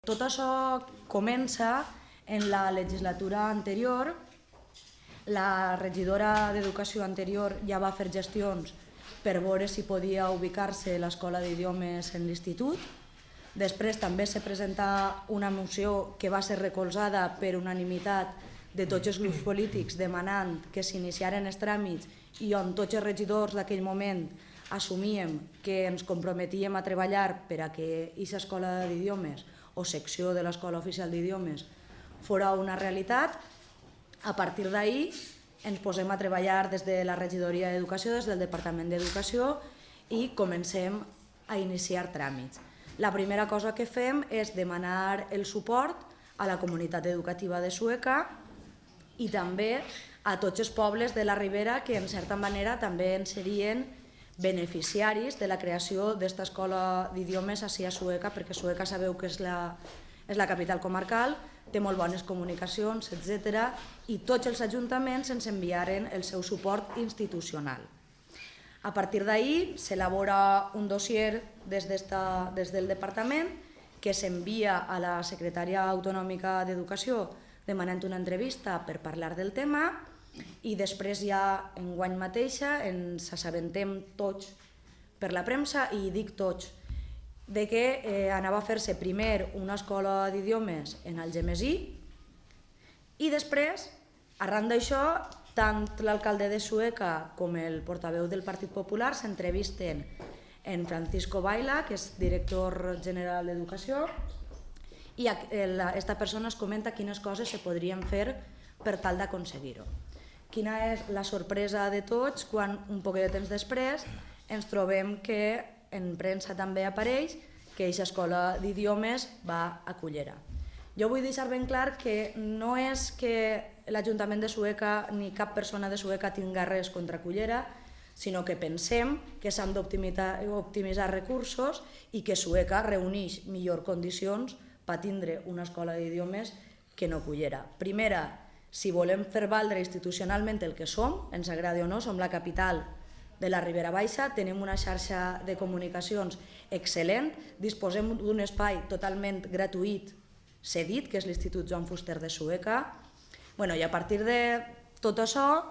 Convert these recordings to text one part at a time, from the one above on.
Tot això comença en la legislatura anterior. La regidora d'Educació anterior ja va fer gestions per veure si podia ubicar-se l'escola d'idiomes en l'institut. Després també se presenta una moció que va ser recolzada per unanimitat de tots els grups polítics demanant que s'iniciaren els tràmits i on tots els regidors d'aquell moment assumíem que ens comprometíem a treballar per a que aquesta escola d'idiomes o secció de l'escola oficial d'idiomes fora una realitat. A partir d'ahir ens posem a treballar des de la regidoria d'Educació, des del Departament d'Educació i comencem a iniciar tràmits. La primera cosa que fem és demanar el suport a la comunitat educativa de Sueca i també a tots els pobles de la Ribera que en certa manera també en serien beneficiaris de la creació d'esta escola d'idiomes ací a Sueca, perquè Sueca sabeu que és la capital comarcal, té molt bones comunicacions, etc. I tots els ajuntaments ens enviaren el seu suport institucional. A partir d'ahir s'elabora un dossier des del departament que s'envia a la secretària autonòmica d'Educació demanant una entrevista per parlar del tema i després ja enguany mateixa ens assabentem tots per la premsa, i dic tots, de que anava a fer-se primer una escola d'idiomes en Algemesí i després, arran d'això, tant l'alcalde de Sueca com el portaveu del Partit Popular s'entrevisten en Francisco Baila, que és director general d'Educació, i aquesta persona es comenta quines coses se podrien fer per tal d'aconseguir-ho. Quina és la sorpresa de tots quan un poc de temps després ens trobem que en premsa també apareix que aquesta escola d'idiomes va a Cullera. Jo vull deixar ben clar que no és que l'Ajuntament de Sueca ni cap persona de Sueca tinga res contra Cullera, sinó que pensem que s'han d'optimitzar recursos i que Sueca reuneix millors condicions per tindre una escola d'idiomes que no Cullera. Primera, si volem fer valdre institucionalment el que som, ens agradi o no, som la capital de la Ribera Baixa, tenim una xarxa de comunicacions excel·lent, disposem d'un espai totalment gratuït cedit, que és l'Institut Joan Fuster de Sueca. I a partir de tot això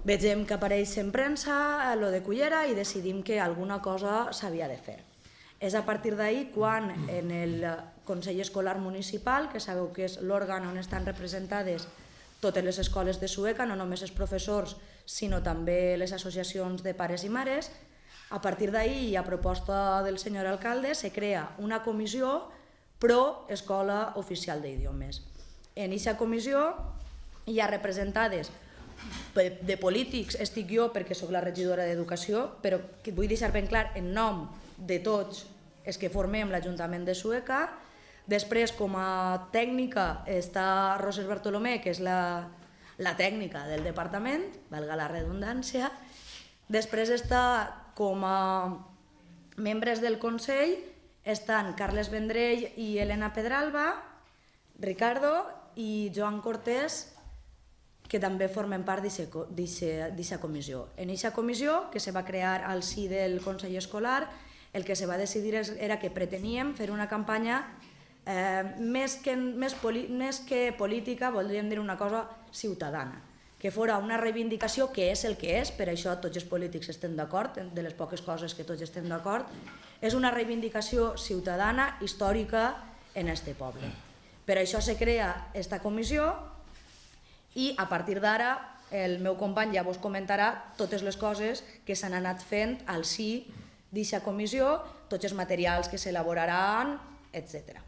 vegem que apareix en premsa lo de Cullera i decidim que alguna cosa s'havia de fer. És a partir d'ahir quan en el Consell Escolar Municipal, que sabeu que és l'òrgan on estan representades totes les escoles de Sueca, no només els professors, sinó també les associacions de pares i mares, a partir d'ahir i a proposta del senyor alcalde se crea una comissió pro Escola Oficial d'Idiomes. En aquesta comissió hi ha representades de polítics, estic jo perquè sóc la regidora d'Educació, però vull deixar ben clar en nom de tots els que formem l'Ajuntament de Sueca. Després, com a tècnica, està Roser Bartolomé, que és la tècnica del departament, valga la redundància. Després està com a membres del Consell, estan Carles Vendrell i Elena Pedralba, Ricardo i Joan Cortés, que també formen part d'aquesta comissió. En aquesta comissió, que se va crear al si del Consell Escolar, el que se va decidir era que preteníem fer una campanya més que política, voldríem dir una cosa ciutadana, que fora una reivindicació que és el que és, per això tots els polítics estem d'acord, de les poques coses que tots estem d'acord, és una reivindicació ciutadana, històrica en este poble. Per això se crea aquesta comissió i a partir d'ara el meu company ja vos comentarà totes les coses que s'han anat fent al si d'aquesta comissió, tots els materials que s'elaboraran, etc.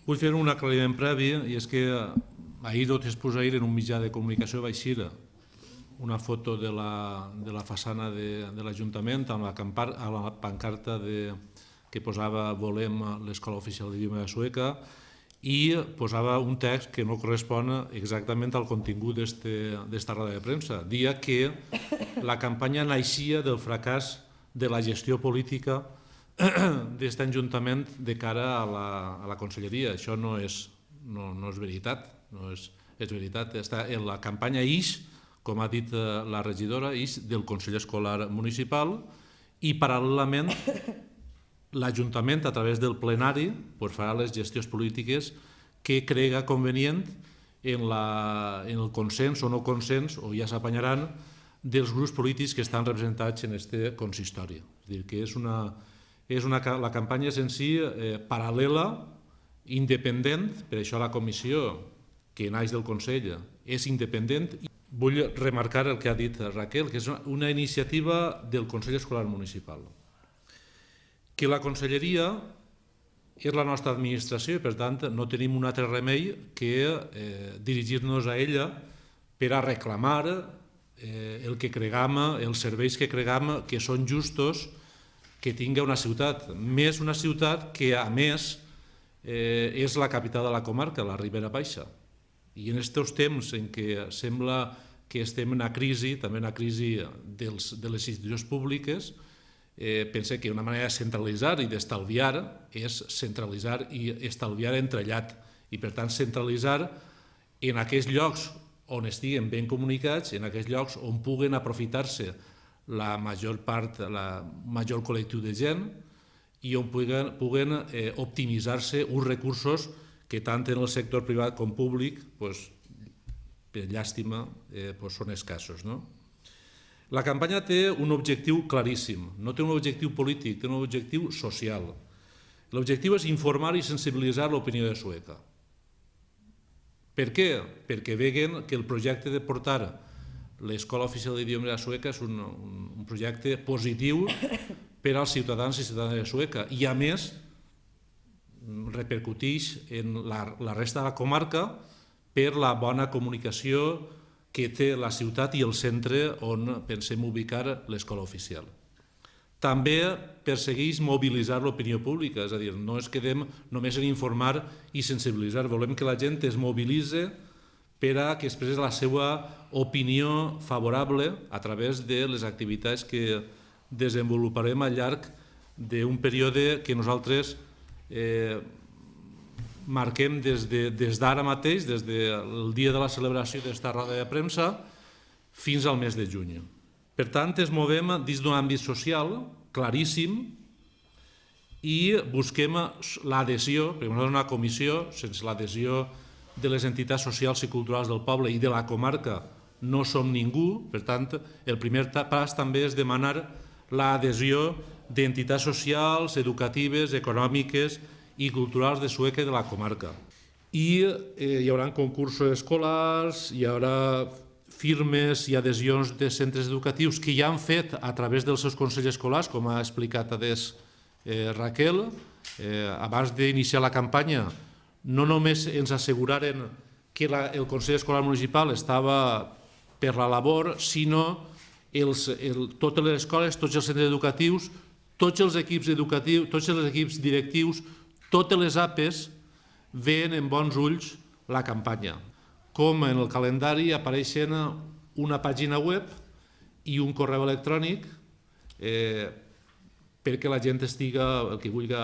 Vull fer un aclariment previ, i és que ahir o després ahir en un mitjà de comunicació va eixir una foto de la façana de l'Ajuntament amb la pancarta que posava "Volem l'Escola Oficial d'Idiomes de Sueca" i posava un text que no correspon exactament al contingut d'esta roda de premsa. Dia que la campanya naixia del fracàs de la gestió política d'aquest Ajuntament de cara a la Conselleria. Això no és veritat, és veritat. La campanya ix, com ha dit la regidora, ix del Consell Escolar Municipal i paral·lelament l'Ajuntament, a través del plenari, farà les gestions polítiques que crega convenient en el consens o no consens, o ja s'apanyaran, dels grups polítics que estan representats en aquest consistori. És a dir, que la campanya és en si paral·lela, independent, per això la comissió que naix del Consell és independent. Vull remarcar el que ha dit Raquel, que és una iniciativa del Consell Escolar Municipal. Que la conselleria és la nostra administració i, per tant, no tenim un altre remei que dirigir-nos a ella per a reclamar el que cregam, els serveis que cregam que són justos que tingui una ciutat, més una ciutat que, a més, és la capital de la comarca, la Ribera Baixa. I en aquests temps en què sembla que estem en una crisi, també en una crisi de les institucions públiques, pense que una manera de centralitzar i d'estalviar és centralitzar i estalviar entrellat. I, per tant, centralitzar en aquells llocs on estiguin ben comunicats, en aquells llocs on puguen aprofitar-se la major col·lectiu de gent i on puguen optimitzar-se uns recursos que tant en el sector privat com públic, per llàstima, són escassos. La campanya té un objectiu claríssim, no té un objectiu polític, té un objectiu social. L'objectiu és informar i sensibilitzar l'opinió de Sueca. Per què? Perquè veuen que el projecte de portar l'Escola Oficial d'Idiomes a Sueca és un projecte positiu per als ciutadans i ciutadanes de Sueca i, a més, repercuteix en la resta de la comarca per la bona comunicació que té la ciutat i el centre on pensem ubicar l'escola oficial. També persegueix mobilitzar l'opinió pública, és a dir, no es quedem només en informar i sensibilitzar, volem que la gent es mobilitzi per a que expressi la seva opinió favorable a través de les activitats que desenvoluparem al llarg d'un període que nosaltres marquem des d'ara mateix, des del dia de la celebració d'esta roda de premsa, fins al mes de juny. Per tant, ens movem dins d'un àmbit social claríssim i busquem l'adhesió, perquè nosaltres una comissió, sense l'adhesió de les entitats socials i culturals del poble i de la comarca, no som ningú. Per tant, el primer pas també és demanar l'adhesió d'entitats socials, educatives, econòmiques i culturals de Sueca i de la comarca. I hi haurà concursos escolars, hi haurà firmes i adhesions de centres educatius que ja han fet a través dels seus consells escolars, com ha explicat adés Raquel. Abans d'iniciar la campanya, no només ens asseguraren que el Consell Escolar Municipal estava per la labor, sinó totes les escoles, tots els centres educatius, tots els equips educatius, tots els equips directius, totes les APEs veien en bons ulls la campanya. Com en el calendari apareixen una pàgina web i un correu electrònic perquè la gent el que vulgui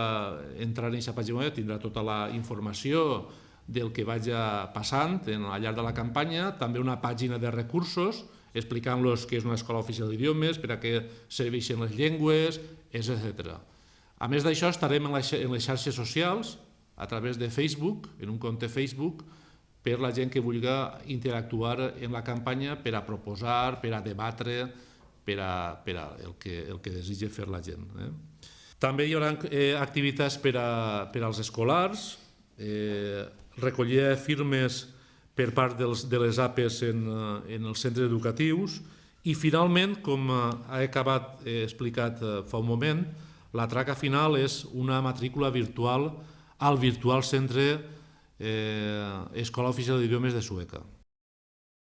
entrar en aquesta pàgina web tindrà tota la informació del que vagi passant al llarg de la campanya, també una pàgina de recursos explicant-los què és una escola oficial d'idiomes, per a què serveixen les llengües, etc. A més d'això, estarem en les xarxes socials, a través de Facebook, en un compte Facebook, per la gent que vulgui interactuar en la campanya per a proposar, per a debatre, per a el que desitja fer la gent. També hi haurà activitats per als escolars, recollida de firmes per part de les APEs en els centres educatius i, finalment, com he explicat fa un moment, la traca final és una matrícula virtual al virtual centre Escola Oficial d'Idiomes de Sueca.